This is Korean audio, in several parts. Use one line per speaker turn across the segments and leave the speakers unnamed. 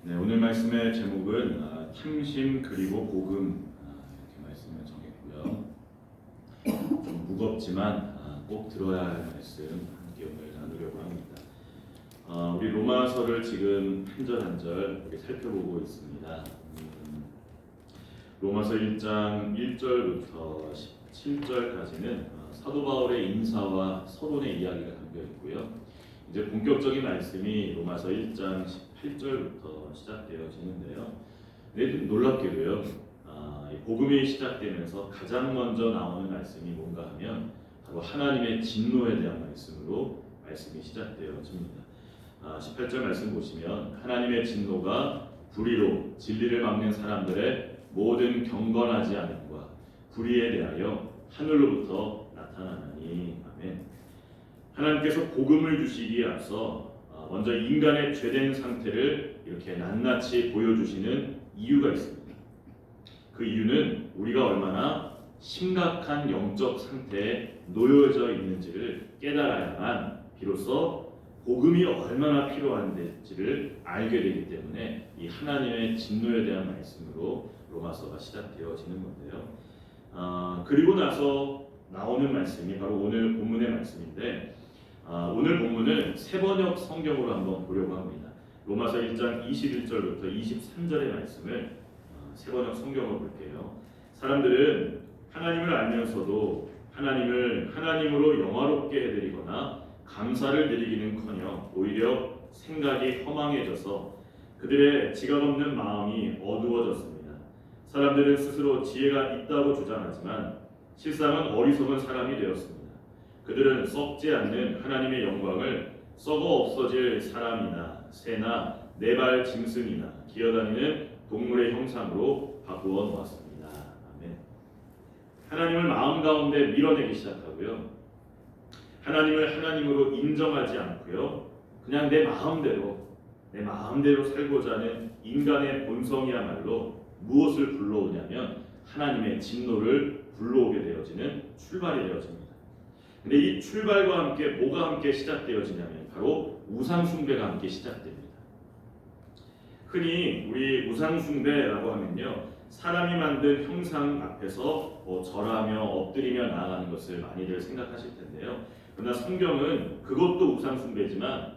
네, 오늘 말씀의 제목은 탐심 그리고 복음 이렇게 말씀을 정했고요. 좀 무겁지만 꼭 들어야 할 말씀 함께 오늘 나누려고 합니다. 우리 로마서를 지금 한 절 한 절 이렇게 살펴보고 있습니다. 로마서 1장 1절부터 17절까지는 사도 바울의 인사와 서론의 이야기가 담겨 있고요. 이제 본격적인 말씀이 로마서 1장 18절부터 시작되어지는데요. 근데 좀 놀랍게도요, 복음이 시작되면서 가장 먼저 나오는 말씀이 뭔가 하면 바로 하나님의 진노에 대한 말씀으로 말씀이 시작되어집니다. 18절 말씀 보시면 하나님의 진노가 불의로 진리를 막는 사람들의 모든 경건하지 않음과 불의에 대하여 하늘로부터 나타나나니. 아멘. 하나님께서 복음을 주시기에 앞서 먼저 인간의 죄된 상태를 이렇게 낱낱이 보여주시는 이유가 있습니다. 그 이유는 우리가 얼마나 심각한 영적 상태에 놓여져 있는지를 깨달아야만 비로소 복음이 얼마나 필요한지를 알게 되기 때문에 이 하나님의 진노에 대한 말씀으로 로마서가 시작되어지는 건데요. 그리고 나서 나오는 말씀이 바로 오늘 본문의 말씀인데, 오늘 본문은 세번역 성경으로 한번 보려고 합니다. 로마서 1장 21절부터 23절의 말씀을 세번역 성경으로 볼게요. 사람들은 하나님을 알면서도 하나님을 하나님으로 영화롭게 해드리거나 감사를 드리기는커녕 오히려 생각이 허망해져서 그들의 지각 없는 마음이 어두워졌습니다. 사람들은 스스로 지혜가 있다고 주장하지만 실상은 어리석은 사람이 되었습니다. 그들은 썩지 않는 하나님의 영광을 썩어 없어질 사람이나 새나 네발 짐승이나 기어다니는 동물의 형상으로 바꾸어 놓았습니다. 아멘. 하나님을 마음 가운데 밀어내기 시작하고요. 하나님을 하나님으로 인정하지 않고요. 그냥 내 마음대로 살고자 하는 인간의 본성이야말로 무엇을 불러오냐면 하나님의 진노를 불러오게 되어지는 출발이 되어집니다. 근데 이 출발과 함께 뭐가 함께 시작되어지냐면 바로 우상숭배가 함께 시작됩니다. 흔히 우리 우상숭배라고 하면요, 사람이 만든 형상 앞에서 절하며 엎드리며 나아가는 것을 많이들 생각하실 텐데요. 그러나 성경은 그것도 우상숭배지만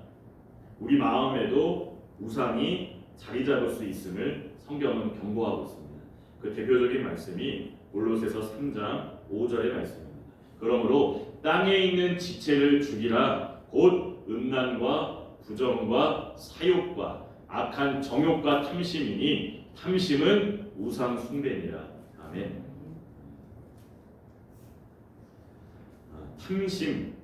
우리 마음에도 우상이 자리 잡을 수 있음을 성경은 경고하고 있습니다. 그 대표적인 말씀이 골로새서 3장 5절의 말씀입니다. 그러므로 땅에 있는 지체를 죽이라. 곧 음란과 부정과 사욕과 악한 정욕과 탐심이니 탐심은 우상 숭배니라. 아멘. 탐심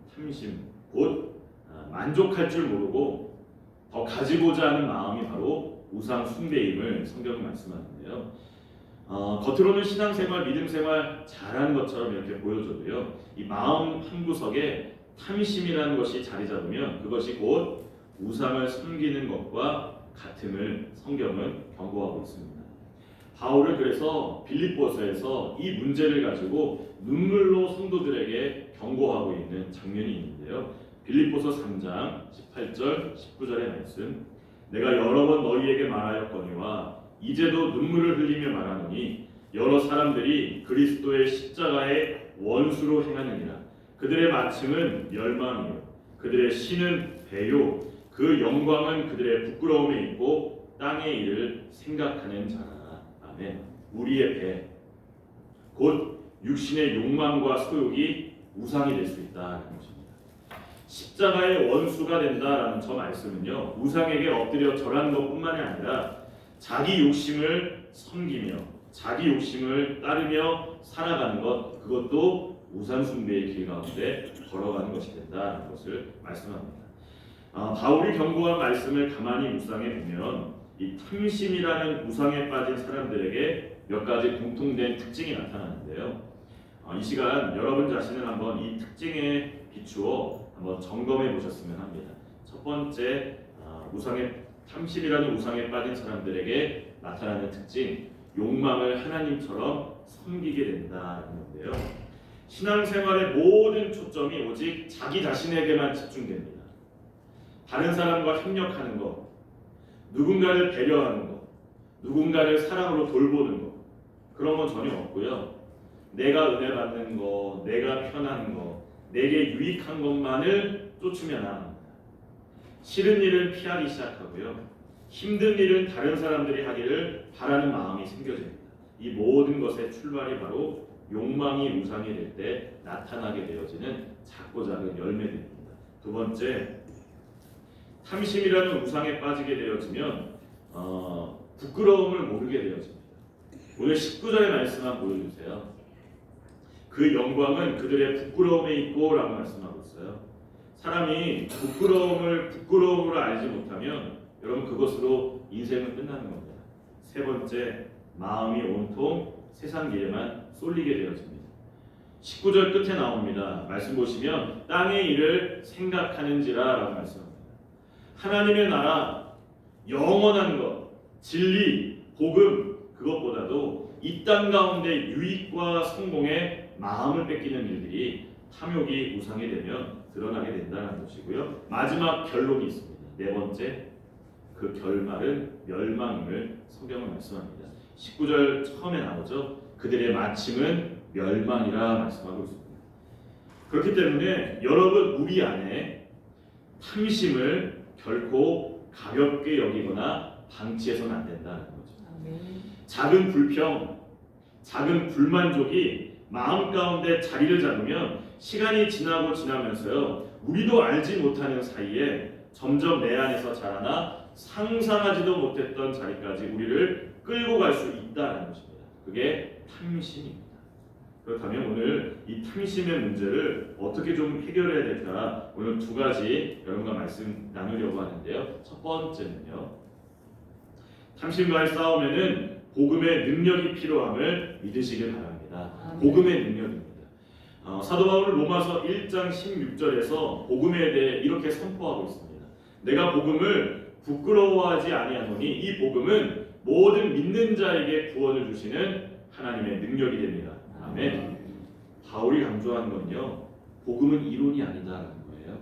곧 만족할 줄 모르고 더 가지고자 하는 마음이 바로 우상 숭배임을 성경은 말씀하는데요. 겉으로는 신앙생활, 믿음생활 잘하는 것처럼 이렇게 보여줘도요, 이 마음 한구석에 탐심이라는 것이 자리 잡으면 그것이 곧 우상을 섬기는 것과 같음을 성경은 경고하고 있습니다. 바울은 그래서 빌립보서에서 이 문제를 가지고 눈물로 성도들에게 경고하고 있는 장면이 있는데요. 빌립보서 3장 18절 19절의 말씀, 내가 여러 번 너희에게 말하였거니와 이제도 눈물을 흘리며 말하노니 여러 사람들이 그리스도의 십자가의 원수로 행하느니라. 그들의 마침은 멸망이요 그들의 신은 배요 그 영광은 그들의 부끄러움에 있고 땅의 일을 생각하는 자라. 아멘. 우리의 배, 곧 육신의 욕망과 소욕이 우상이 될 수 있다는 것입니다. 십자가의 원수가 된다라는 저 말씀은요, 우상에게 엎드려 절하는 것뿐만이 아니라 자기 욕심을 섬기며 자기 욕심을 따르며 살아가는 것, 그것도 우상 숭배의 길 가운데 걸어가는 것이 된다는 것을 말씀합니다. 바울이 경고한 말씀을 가만히 묵상해 보면 이 탐심이라는 우상에 빠진 사람들에게 몇 가지 공통된 특징이 나타나는데요. 이 시간 여러분 자신을 한번 이 특징에 비추어 한번 점검해 보셨으면 합니다. 첫 번째, 탐심이라는 우상에 빠진 사람들에게 나타나는 특징, 욕망을 하나님처럼 섬기게 된다는 건데요. 신앙생활의 모든 초점이 오직 자기 자신에게만 집중됩니다. 다른 사람과 협력하는 것, 누군가를 배려하는 것, 누군가를 사랑으로 돌보는 것, 그런 건 전혀 없고요. 내가 은혜 받는 거, 내가 편한 거, 내게 유익한 것만을 쫓으며 나갑니다. 싫은 일은 피하기 시작하고요. 힘든 일은 다른 사람들이 하기를 바라는 마음이 생겨집니다. 이 모든 것의 출발이 바로 욕망이 우상이 될 때 나타나게 되어지는 작고 작은 열매들입니다. 두 번째, 탐심이라는 우상에 빠지게 되어지면 부끄러움을 모르게 되어집니다. 오늘 19절의 말씀 한번 보여주세요. 그 영광은 그들의 부끄러움에 있고 라고 말씀하고 있어요. 사람이 부끄러움으로 알지 못하면 여러분 그것으로 인생은 끝나는 겁니다. 세 번째, 마음이 온통 세상 일에만 쏠리게 되어집니다. 19절 끝에 나옵니다. 말씀 보시면 땅의 일을 생각하는지라 라고 말씀합니다. 하나님의 나라, 영원한 것, 진리, 복음, 그것보다도 이 땅 가운데 유익과 성공에 마음을 뺏기는 일들이 탐욕이 우상이 되면 드러나게 된다는 것이고요. 마지막 결론이 있습니다. 네 번째, 그 결말은 멸망임을 성경은 말씀합니다. 19절 처음에 나오죠. 그들의 마침은 멸망이라 말씀하고 있습니다. 그렇기 때문에 여러분 우리 안에 탐심을 결코 가볍게 여기거나 방치해서는 안 된다는 거죠. 작은 불평, 작은 불만족이 마음 가운데 자리를 잡으면 시간이 지나면서요, 우리도 알지 못하는 사이에 점점 내 안에서 자라나 상상하지도 못했던 자리까지 우리를 끌고 갈 수 있다는 것입니다. 그게 탐심입니다. 그렇다면 오늘 이 탐심의 문제를 어떻게 좀 해결해야 될까, 오늘 두 가지 여러분과 말씀 나누려고 하는데요. 첫 번째는요, 탐심과의 싸움에는 복음의 능력이 필요함을 믿으시길 바랍니다. 복음의 능력입니다. 사도 바울은 로마서 1장 16절에서 복음에 대해 이렇게 선포하고 있습니다. 내가 복음을 부끄러워하지 아니하노니 이 복음은 모든 믿는 자에게 구원을 주시는 하나님의 능력이 됩니다. 아멘. 바울이 강조하는 건요, 복음은 이론이 아니다라는 거예요.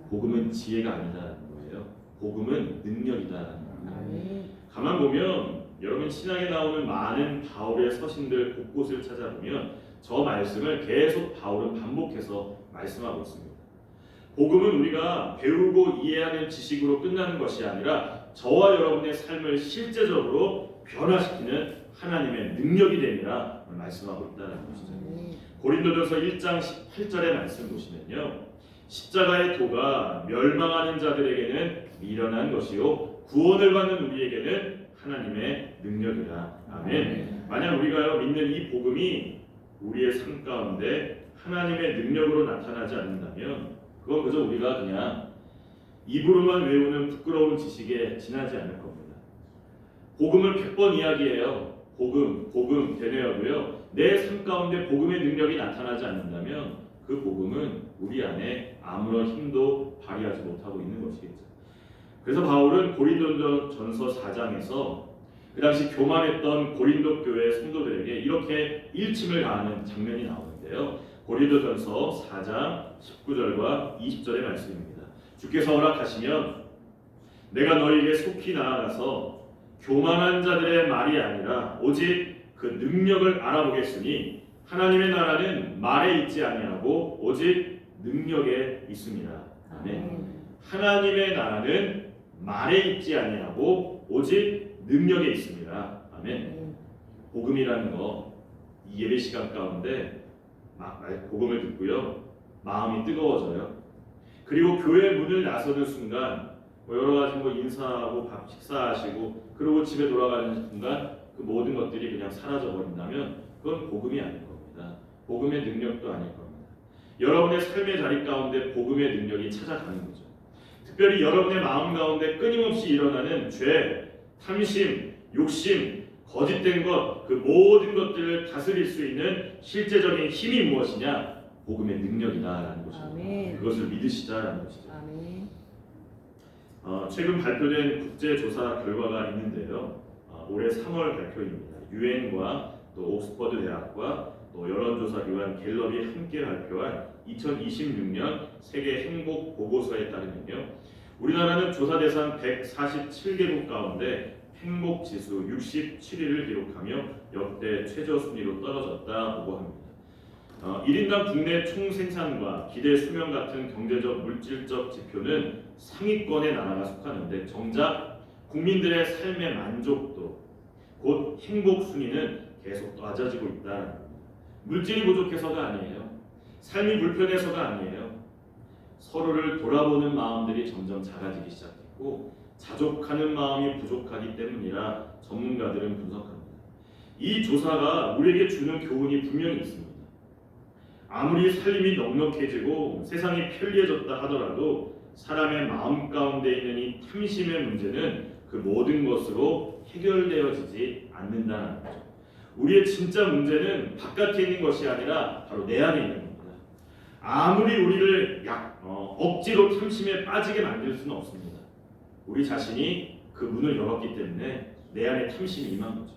복음은 지혜가 아니다라는 거예요. 복음은 능력이다라는 거예요. 가만 보면 여러분 신약에 나오는 많은 바울의 서신들 곳곳을 찾아보면 저 말씀을 계속 바울은 반복해서 말씀하고 있습니다. 복음은 우리가 배우고 이해하는 지식으로 끝나는 것이 아니라 저와 여러분의 삶을 실제적으로 변화시키는 하나님의 능력이 되리라 말씀하고 있다는 것이죠. 고린도전서 1장 18절의 말씀 보시면요, 십자가의 도가 멸망하는 자들에게는 미련한 것이요 구원을 받는 우리에게는 하나님의 능력이라. 아멘. 만약 우리가요 믿는 이 복음이 우리의 삶 가운데 하나님의 능력으로 나타나지 않는다면 그건 그저 우리가 그냥 입으로만 외우는 부끄러운 지식에 지나지 않을 겁니다. 복음을 100번 이야기해요. 복음 되뇌어도요, 내 삶 가운데 복음의 능력이 나타나지 않는다면 그 복음은 우리 안에 아무런 힘도 발휘하지 못하고 있는 것이겠죠. 그래서 바울은 고린도전서 4장에서 그 당시 교만했던 고린도 교회 성도들에게 이렇게 일침을 가하는 장면이 나오는데요. 고린도전서 4장 19절과 20절의 말씀입니다. 주께서 허락하시면 내가 너희에게 속히 나아가서 교만한 자들의 말이 아니라 오직 그 능력을 알아보겠으니 하나님의 나라는 말에 있지 아니하고 오직 능력에 있습니다. 아멘. 하나님의 나라는 말에 있지 아니하고 오직 능력에 있습니다. 아멘. 복음이라는 거, 이 예배 시간 가운데 복음을 듣고요, 마음이 뜨거워져요. 그리고 교회 문을 나서는 순간 여러 가지 인사하고 밥 식사하시고 그리고 집에 돌아가는 순간 그 모든 것들이 그냥 사라져 버린다면 그건 복음이 아닐 겁니다. 복음의 능력도 아닐 겁니다. 여러분의 삶의 자리 가운데 복음의 능력이 찾아가는 거죠. 특별히 여러분의 마음 가운데 끊임없이 일어나는 죄, 탐심, 욕심, 거짓된 것, 그 모든 것들을 다스릴 수 있는 실제적인 힘이 무엇이냐? 복음의 능력이다라는 것입니다. 그것을 믿으시자라는 것이죠. 최근 발표된 국제조사 결과가 있는데요. 올해 3월 발표입니다. 유엔과 또 옥스퍼드 대학과 또 여론조사기관 갤럽이 함께 발표한 2026년 세계 행복 보고서에 따르면요, 우리나라는 조사 대상 147개국 가운데 행복 지수 67위를 기록하며 역대 최저 순위로 떨어졌다 보고합니다. 1인당 국내 총생산과 기대 수명 같은 경제적 물질적 지표는 상위권의 나라가 속하는데 정작 국민들의 삶의 만족도 곧 행복 순위는 계속 낮아지고 있다. 물질이 부족해서가 아니에요. 삶이 불편해서가 아니에요. 서로를 돌아보는 마음들이 점점 작아지기 시작했고 자족하는 마음이 부족하기 때문이라 전문가들은 분석합니다. 이 조사가 우리에게 주는 교훈이 분명히 있습니다. 아무리 삶이 넉넉해지고 세상이 편리해졌다 하더라도 사람의 마음 가운데 있는 이 탐심의 문제는 그 모든 것으로 해결되어지지 않는다는 거죠. 우리의 진짜 문제는 바깥에 있는 것이 아니라 바로 내 안에 있는 겁니다. 아무리 우리를 억지로 탐심에 빠지게 만들 수는 없습니다. 우리 자신이 그 문을 열었기 때문에 내 안에 탐심이 임한 거죠.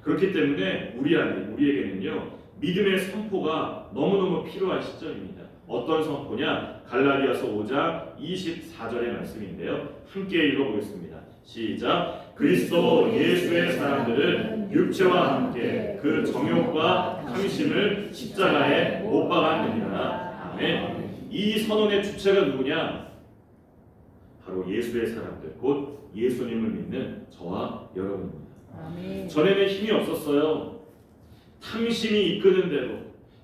그렇기 때문에 우리에게는요 믿음의 선포가 너무너무 필요한 시점입니다. 어떤 선포냐? 갈라디아서 5장 24절의 말씀인데요. 함께 읽어보겠습니다. 시작. 그리스도 예수의 사람들은 육체와 함께 그 정욕과 탐심을 십자가에 못 박았느니라. 아멘. 이 선언의 주체가 누구냐? 바로 예수의 사람들, 곧 예수님을 믿는 저와 여러분입니다.
아멘.
전에는 힘이 없었어요. 탐심이 이끄는 대로,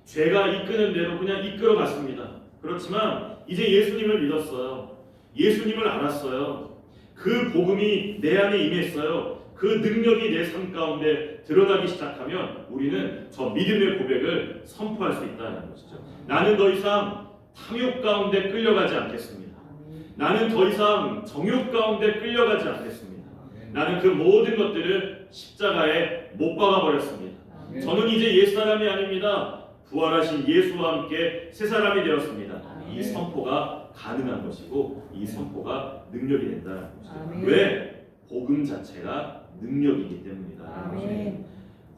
죄가 이끄는 대로 그냥 이끌어갔습니다. 그렇지만 이제 예수님을 믿었어요. 예수님을 알았어요. 그 복음이 내 안에 임했어요. 그 능력이 내 삶 가운데 드러나기 시작하면 우리는 저 믿음의 고백을 선포할 수 있다는 것이죠. 나는 더 이상 탐욕 가운데 끌려가지 않겠습니다. 나는 더 이상 정욕 가운데 끌려가지 않겠습니다. 나는 그 모든 것들을 십자가에 못 박아버렸습니다. 저는 이제 옛사람이 아닙니다. 부활하신 예수와 함께 새 사람이 되었습니다. 이 선포가 가능한 것이고 이 선포가 능력이 된다는 것이죠. 왜? 복음 자체가 능력이기 때문이다.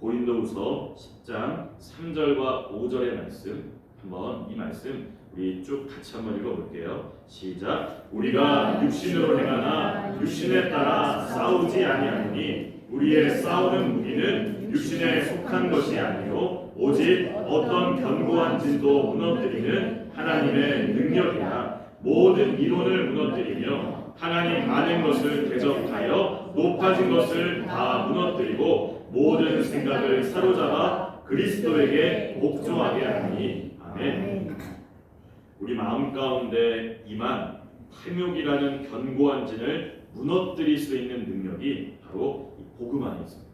고린도후서 10장 3절과 5절의 말씀, 한번 이 말씀 우리 쭉 같이 한번 읽어볼게요. 시작. 우리가 육신으로 행하나 육신에 따라 싸우지 아니하노니 우리의 싸우는 무기는 육신에 속한 것이 아니요 오직 어떤 견고한 진도 무너뜨리는 하나님의 능력이라. 모든 이론을 무너뜨리며 하나님 아는 것을 대적하여 높아진 것을 다 무너뜨리고 모든 생각을 사로잡아 그리스도에게 복종하게 하니. 아멘. 우리 마음 가운데 임한 탐욕이라는 견고한 진을 무너뜨릴 수 있는 능력이 바로 이 복음 안에 있습니다.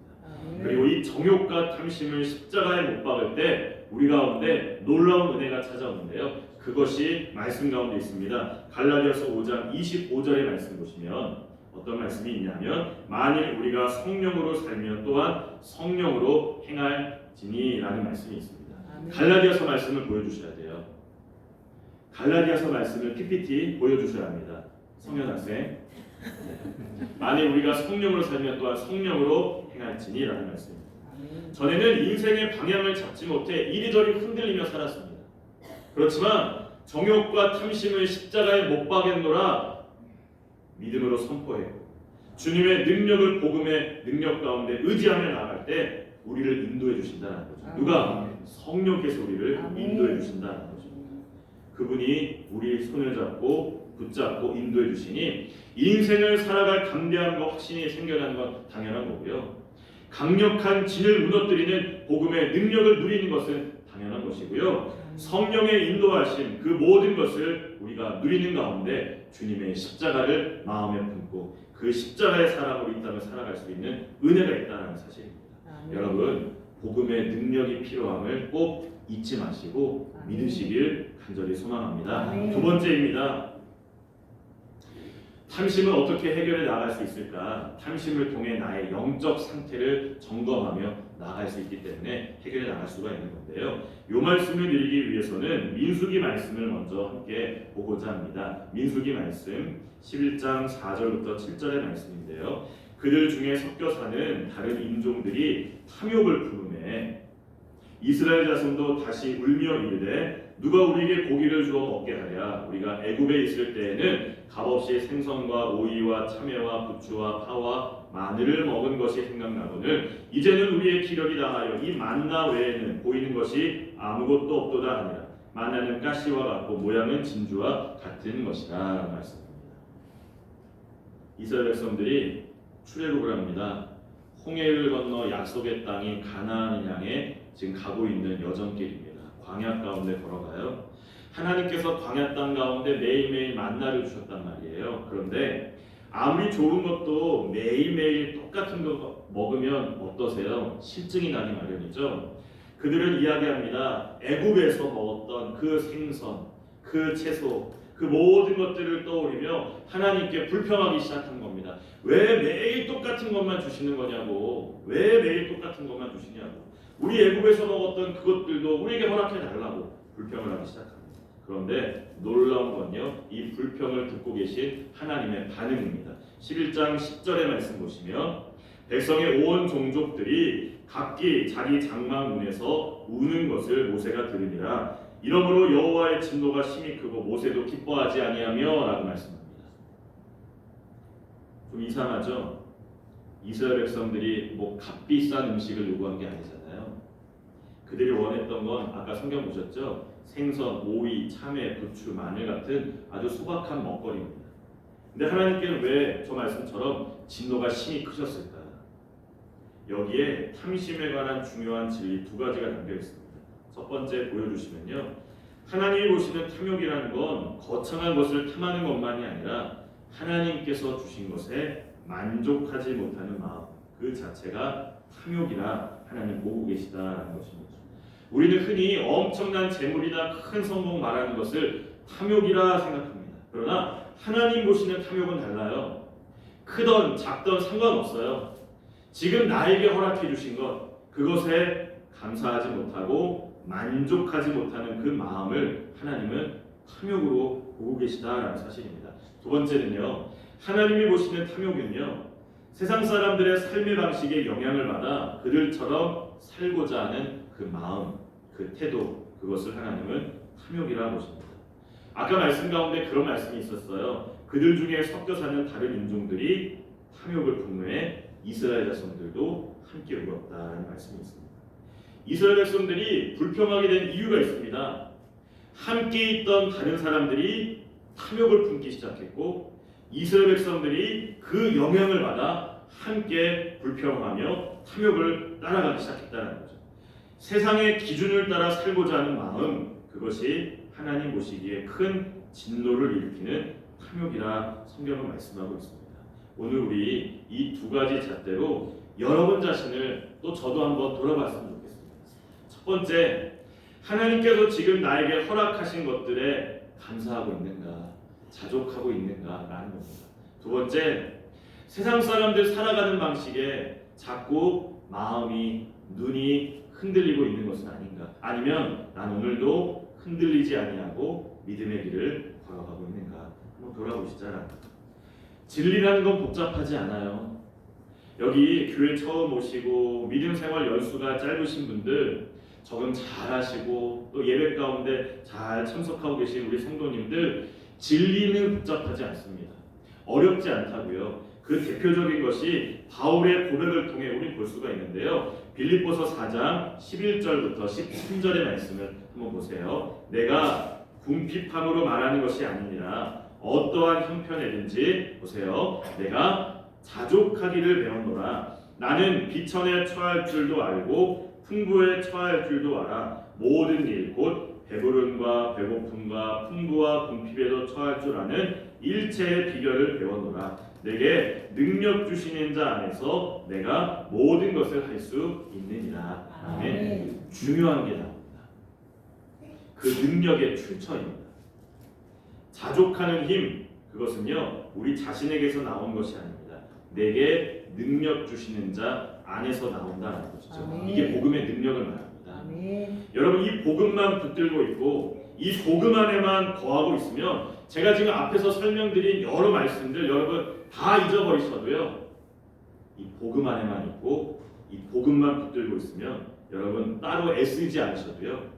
그리고 이 정욕과 탐심을 십자가에 못 박을 때 우리 가운데 놀라운 은혜가 찾아오는데요. 그것이 말씀 가운데 있습니다. 갈라디아서 5장 25절의 말씀 보시면 어떤 말씀이 있냐면 만일 우리가 성령으로 살면 또한 성령으로 행할지니라는 말씀이 있습니다. 갈라디아서 말씀을 보여주셔야 돼요. 갈라디아서 말씀을 PPT 보여주셔야 합니다. 성년학생. 만일 우리가 성령으로 살면 또한 성령으로 행할지니라는 말씀입니다. 전에는 인생의 방향을 잡지 못해 이리저리 흔들리며 살았습니다. 그렇지만 정욕과 탐심을 십자가에 못 박겠노라 믿음으로 선포했고 주님의 능력을 복음의 능력 가운데 의지하며 나아갈 때 우리를 인도해 주신다는 거죠. 누가? 성령께서 우리를 인도해 주신다는 거죠. 그분이 우리의 손을 잡고 붙잡고 인도해 주시니 인생을 살아갈 담대함과 확신이 생겨나는 건 당연한 거고요. 강력한 진을 무너뜨리는 복음의 능력을 누리는 것은 당연한 것이고요. 성령의 인도하심 그 모든 것을 우리가 누리는 가운데 주님의 십자가를 마음에 품고 그 십자가의 사랑으로 이 땅을 살아갈 수 있는 은혜가 있다는 사실입니다. 여러분 복음의 능력이 필요함을 꼭 잊지 마시고 믿으시길 간절히 소망합니다. 두 번째입니다. 탐심은 어떻게 해결해 나갈 수 있을까? 탐심을 통해 나의 영적 상태를 점검하며 나아갈 수 있기 때문에 해결해 나갈 수가 있는 건데요. 이 말씀을 드리기 위해서는 민수기 말씀을 먼저 함께 보고자 합니다. 민수기 말씀 11장 4절부터 7절의 말씀인데요. 그들 중에 섞여 사는 다른 인종들이 탐욕을 품음에 이스라엘 자손도 다시 울며 이르되 누가 우리에게 고기를 주어 먹게 하랴. 우리가 애굽에 있을 때에는 값없이 생선과 오이와 참외와 부추와 파와 마늘을 먹은 것이 생각나거늘 이제는 우리의 기력이 다하여 이 만나 외에는 보이는 것이 아무것도 없도다 하니라. 만나는 가시와 같고 모양은 진주와 같은 것이라 말씀합니다. 이스라엘 백성들이 출애굽을 합니다. 홍해를 건너 약속의 땅인 가나안을 향해 지금 가고 있는 여정길입니다. 광야 가운데 걸어가요. 하나님께서 광야 땅 가운데 매일매일 만나를 주셨단 말이에요. 그런데 아무리 좋은 것도 매일매일 똑같은 거 먹으면 어떠세요? 실증이 나기 마련이죠. 그들은 이야기합니다. 애굽에서 먹었던 그 생선, 그 채소, 그 모든 것들을 떠올리며 하나님께 불평하기 시작한 겁니다. 왜 매일 똑같은 것만 주시는 거냐고. 왜 매일 똑같은 것만 주시냐고. 우리 애굽에서 먹었던 그것들도 우리에게 허락해 달라고 불평을 하기 시작합니다. 그런데 놀라운 건요, 이 불평을 듣고 계신 하나님의 반응입니다. 11장 10절의 말씀 보시면 백성의 온 종족들이 각기 자기 장막 문에서 우는 것을 모세가 들으니라. 이러므로 여호와의 진노가 심히 크고 모세도 기뻐하지 아니하며 라고 말씀합니다. 좀 이상하죠? 이스라엘 백성들이 뭐 값비싼 음식을 요구한 게 아니잖아요. 그들이 원했던 건 아까 성경 보셨죠? 생선, 오이, 참외, 부추, 마늘 같은 아주 소박한 먹거리입니다. 근데 하나님께는 왜 저 말씀처럼 진노가 심히 크셨을까? 여기에 탐심에 관한 중요한 진리 두 가지가 담겨 있습니다. 첫 번째 보여주시면요, 하나님이 보시는 탐욕이라는 건 거창한 것을 탐하는 것만이 아니라 하나님께서 주신 것에 만족하지 못하는 마음, 그 자체가 탐욕이라 하나님 보고 계시다라는 것입니다. 우리는 흔히 엄청난 재물이나 큰 성공 말하는 것을 탐욕이라 생각합니다. 그러나 하나님 보시는 탐욕은 달라요. 크던 작던 상관없어요. 지금 나에게 허락해 주신 것, 그것에 감사하지 못하고 만족하지 못하는 그 마음을 하나님은 탐욕으로 보고 계시다라는 사실입니다. 두 번째는요, 하나님이 보시는 탐욕은요, 세상 사람들의 삶의 방식에 영향을 받아 그들처럼 살고자 하는 그 마음, 그 태도, 그것을 하나님은 탐욕이라 보십니다. 아까 말씀 가운데 그런 말씀이 있었어요. 그들 중에 섞여 사는 다른 인종들이 탐욕을 분노해 이스라엘 자손들도 함께 울었다는 말씀이 있습니다. 이스라엘 백성들이 불평하게 된 이유가 있습니다. 함께 있던 다른 사람들이 탐욕을 품기 시작했고 이스라엘 백성들이 그 영향을 받아 함께 불평하며 탐욕을 따라가기 시작했다는 거죠. 세상의 기준을 따라 살고자 하는 마음, 그것이 하나님 보시기에 큰 진노를 일으키는 탐욕이라 성경은 말씀하고 있습니다. 오늘 우리 이 두 가지 잣대로 여러분 자신을 또 저도 한번 돌아봤으면 좋겠습니다. 첫 번째, 하나님께서 지금 나에게 허락하신 것들에 감사하고 있는가, 자족하고 있는가라는 겁니다. 두 번째, 세상 사람들 살아가는 방식에 자꾸 마음이, 눈이 흔들리고 있는 것은 아닌가, 아니면 난 오늘도 흔들리지 아니하고 믿음의 길을 걸어가고 있는가, 한번 돌아보시자. 진리라는 건 복잡하지 않아요. 여기 교회 처음 오시고 믿음 생활 연수가 짧으신 분들, 적응 잘 하시고 또 예배 가운데 잘 참석하고 계신 우리 성도님들, 진리는 복잡하지 않습니다. 어렵지 않다고요. 그 대표적인 것이 바울의 고백을 통해 우리 볼 수가 있는데요. 빌립보서 4장 11절부터 13절의 말씀을 한번 보세요. 내가 궁핍함으로 말하는 것이 아니니라 어떠한 형편에든지 보세요. 내가 자족하기를 배웠노라. 나는 비천에 처할 줄도 알고 풍부에 처할 줄도 알아. 모든 일 곧 배부름과 배고픔과 풍부와 궁핍에도 처할 줄 아는 일체의 비결을 배웠노라. 내게 능력 주시는 자 안에서 내가 모든 것을 할 수 있느니라. 아멘. 중요한 게 나옵니다. 그 능력의 출처입니다. 자족하는 힘, 그것은요 우리 자신에게서 나온 것이 아닙니다. 내게 능력 주시는 자 안에서 나온다는 것이죠.
아멘.
이게 복음의 능력을 말합니다.
아멘.
여러분, 이 복음만 붙들고 있고 이 복음 안에만 거하고 있으면, 제가 지금 앞에서 설명드린 여러 말씀들 여러분 다 잊어버리셔도요, 이 복음 안에만 있고 이 복음만 붙들고 있으면 여러분 따로 애쓰지 않으셔도요,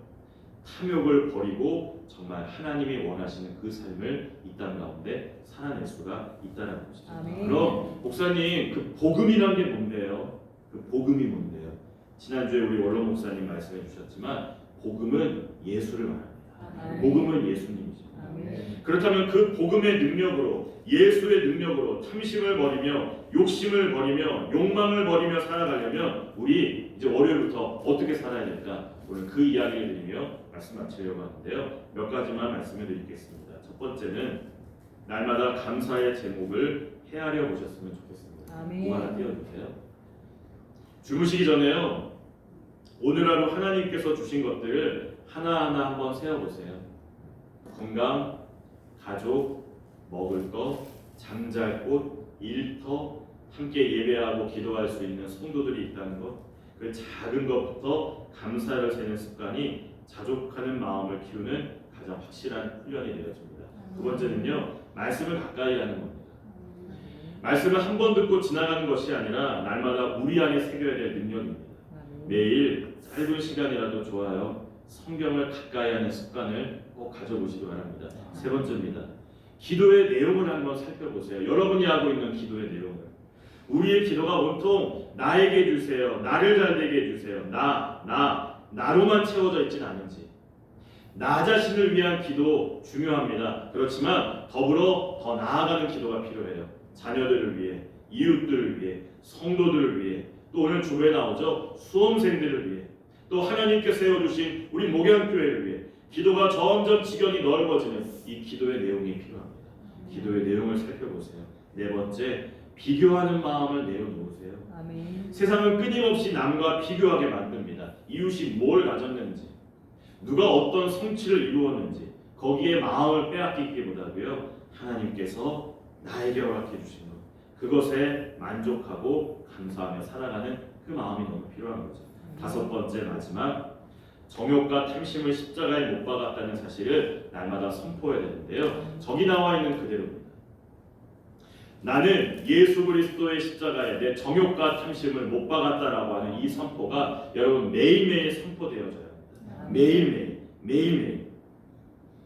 탐욕을 버리고 정말 하나님이 원하시는 그 삶을 이 땅 가운데 살아낼 수가 있다는 것이죠.
아멘.
그럼 목사님, 그 복음이란 게 뭔데요? 그 복음이 뭔데요? 지난주에 우리 원로 목사님 말씀해 주셨지만 복음은 예수를 말합니다.
아멘.
복음은 예수님이죠.
아멘.
그렇다면 그 복음의 능력으로, 예수의 능력으로 탐심을 버리며 욕심을 버리며 욕망을 버리며 살아가려면 우리 이제 월요일부터 어떻게 살아야 될까? 오늘 그 이야기를 드리며 말씀 마치려고 하는데요. 몇 가지만 말씀을 드리겠습니다. 첫 번째는 날마다 감사의 제목을 헤아려 보셨으면 좋겠습니다.
아멘.
그거 하나 띄워주세요. 주무시기 전에요, 오늘 하루 하나님께서 주신 것들을 하나하나 한번 세어보세요. 건강, 가족, 먹을 것, 잠잘 곳, 일터, 함께 예배하고 기도할 수 있는 성도들이 있다는 것, 그 작은 것부터 감사를 세는 습관이 자족하는 마음을 키우는 가장 확실한 훈련이 되어집니다. 두 번째는요, 말씀을 가까이 하는 겁니다. 말씀을 한 번 듣고 지나가는 것이 아니라 날마다 우리 안에 새겨야 될 능력입니다. 매일 짧은 시간이라도 좋아요. 성경을 가까이 하는 습관을 꼭 가져보시기 바랍니다. 세 번째입니다. 기도의 내용을 한번 살펴보세요. 여러분이 하고 있는 기도의 내용을. 우리의 기도가 온통 나에게 주세요. 나를 잘되게 해주세요. 나로만 채워져 있지는 않은지. 나 자신을 위한 기도 중요합니다. 그렇지만 더불어 더 나아가는 기도가 필요해요. 자녀들을 위해, 이웃들을 위해, 성도들을 위해, 또 오늘 주에 나오죠. 수험생들을 위해, 또 하나님께 세워주신 우리 목양교회를 위해 기도가 점점 지경이 넓어지는 이 기도의 내용이 필요합니다. 기도의 내용을 살펴보세요. 네 번째, 비교하는 마음을 내려놓으세요.
아멘.
세상은 끊임없이 남과 비교하게 만듭니다. 이웃이 뭘 가졌는지, 누가 어떤 성취를 이루었는지 거기에 마음을 빼앗기기보다도요, 하나님께서 나에게 허락해 주신 것, 그것에 만족하고 감사하며 살아가는 그 마음이 너무 필요한 거죠. 다섯 번째, 마지막, 정욕과 탐심을 십자가에 못 박았다는 사실을 날마다 선포해야 되는데요. 저기 나와 있는 그대로입니다. 나는 예수 그리스도의 십자가에 내 정욕과 탐심을 못 박았다라고 하는 이 선포가 여러분 매일매일 선포되어져야 합니다. 매일매일.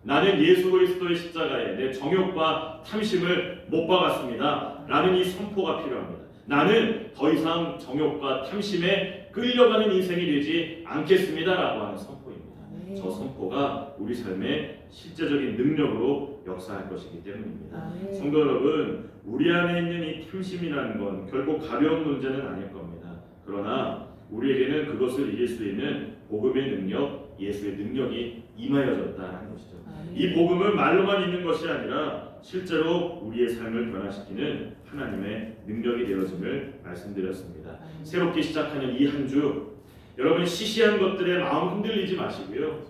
나는 예수 그리스도의 십자가에 내 정욕과 탐심을 못 박았습니다 라는 이 선포가 필요합니다. 나는 더 이상 정욕과 탐심에 끌려가는 인생이 되지 않겠습니다 라고 하는 선포입니다. 저 선포가 우리 삶의 실제적인 능력으로 역사할 것이기 때문입니다. 성도 여러분, 우리 안에 있는 이 탐심이라는 건 결코 가벼운 문제는 아닐 겁니다. 그러나 우리에게는 그것을 이길 수 있는 복음의 능력, 예수의 능력이 임하여졌다는 것이죠. 이 복음은 말로만 있는 것이 아니라 실제로 우리의 삶을 변화시키는 하나님의 능력이 되어짐을 말씀드렸습니다. 새롭게 시작하는 이 한 주, 여러분 시시한 것들에 마음 흔들리지 마시고요.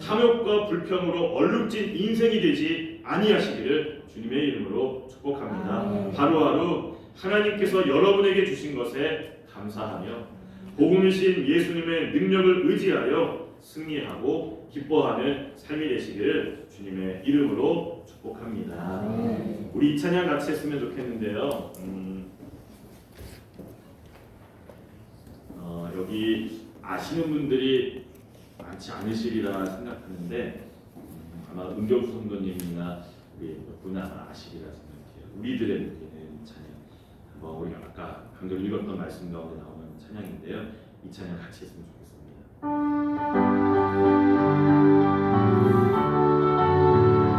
탐욕과 불평으로 얼룩진 인생이 되지 아니하시기를 주님의 이름으로 축복합니다. 하루하루 하나님께서 여러분에게 주신 것에 감사하며 복음이신 예수님의 능력을 의지하여 승리하고 기뻐하는 삶이 되시기를 주님의 이름으로 축복합니다. 우리 이 찬양 같이 했으면 좋겠는데요. 여기 아시는 분들이 많지 않으시리라 생각하는데 아마 은경수 선교님이나 우리 몇 분은 아마 아시리라 생각해요. 우리들의 느끼는 찬양. 한번 우리 아까 방금 읽었던 말씀 가운데 나오는 찬양인데요. 이 찬양 같이 했으면 좋겠습니다.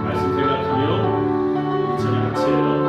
말씀 생각하며 이 찬양 같이 해요.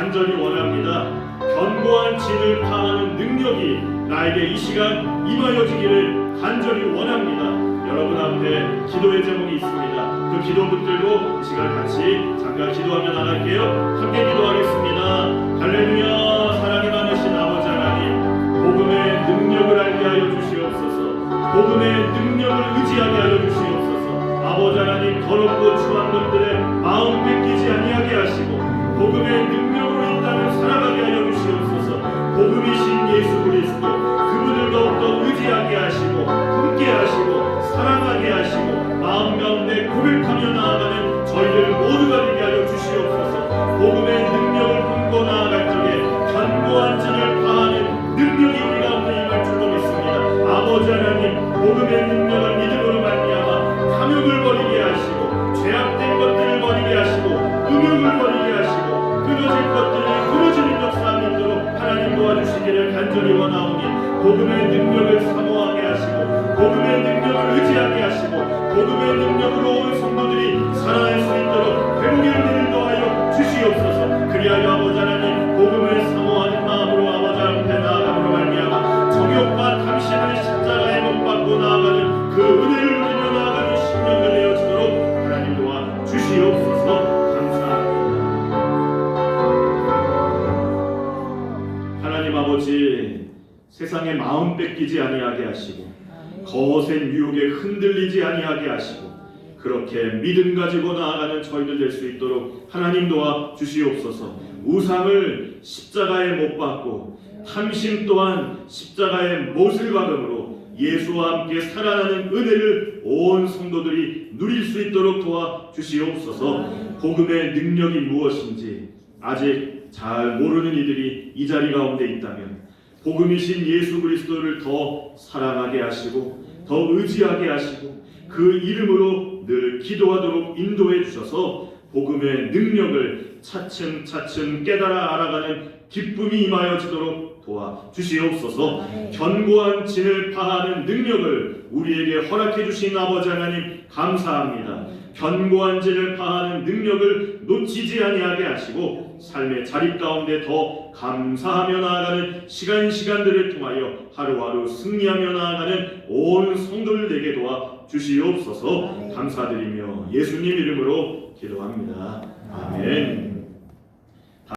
간절히 원합니다. 견고한 진을 파하는 능력이 나에게 이 시간 임하여지기를 간절히 원합니다. 여러분 앞에 기도의 제목이 있습니다. 그 기도 붙들고 이 시간 같이 잠깐 기도하며 나갈게요. 함께 기도하겠습니다. 할렐루야. 사랑이 많으신 아버지 하나님, 복음의 능력을 알게 하여 주시옵소서. 복음의 능력을 의지하게 하여 주시옵소서. 아버지 하나님, 더럽고 추한 것들에 마음 뺏기지 아니하게 하시고 복음의 능력으로 이 땅을 살아가게 하여 주시옵소서. 복음이신 예수 그리스도, 그분을 더욱더 의지하게 하시고 품게 하시고 사랑하게 하시고 마음 가운데 고백하며 나아가는 저희들 모두가 되게 하여 주시옵소서. 복음의 능력을 품고 나아갈 적에 견고한 진을 파하는 능력이 우리 가운데 임할 줄로 믿습니다. 아버지 하나님, 복음의 능력을 믿음으로 말미암아 탐욕을 버리게 하시고 죄악된 것들을 버리게 하시고 음욕을 버리게 하시고 끊어질 것들이 끊어지는 역사 믿도록 하나님 도와주시기를 간절히 원하오니 복음의 능력을 사모하게 하시고 복음의 능력을 의지하게 하시고 복음의 능력으로 온 성도들이 살아날 수 있도록 회복의 은혜를 더하여 주시옵소서. 그리하여 아버지 하나님, 복음을 사모하는 마음으로 아버지 앞에 나아감으로 말미암아 정욕과 탐심을 십자가에 못 박고 나아가는 그 은혜를 누리며 나아가는 신령을 내어주도록 하나님 도와 주시옵소서. 감사합니다. 하나님 아버지, 세상에 마음 뺏기지 아니하게 하시고 거센 유혹에 흔들리지 아니하게 하시고 그렇게 믿음 가지고 나아가는 저희들 될 수 있도록 하나님 도와 주시옵소서. 우상을 십자가에 못 박고 탐심 또한 십자가에 못을 박음으로 예수와 함께 살아나는 은혜를 온 성도들이 누릴 수 있도록 도와 주시옵소서. 복음의 능력이 무엇인지 아직 잘 모르는 이들이 이 자리 가운데 있다면 복음이신 예수 그리스도를 더 사랑하게 하시고 더 의지하게 하시고 그 이름으로 늘 기도하도록 인도해 주셔서 복음의 능력을 차츰차츰 깨달아 알아가는 기쁨이 임하여지도록 도와 주시옵소서. 견고한 진을 파하는 능력을 우리에게 허락해 주신 아버지 하나님 감사합니다. 견고한 진을 파하는 능력을 놓치지 아니하게 하시고 삶의 자립 가운데 더 감사하며 나아가는 시간들을 통하여 하루하루 승리하며 나아가는 온 성도들 되게 도와 주시옵소서. 감사드리며 예수님 이름으로 기도합니다. 아멘.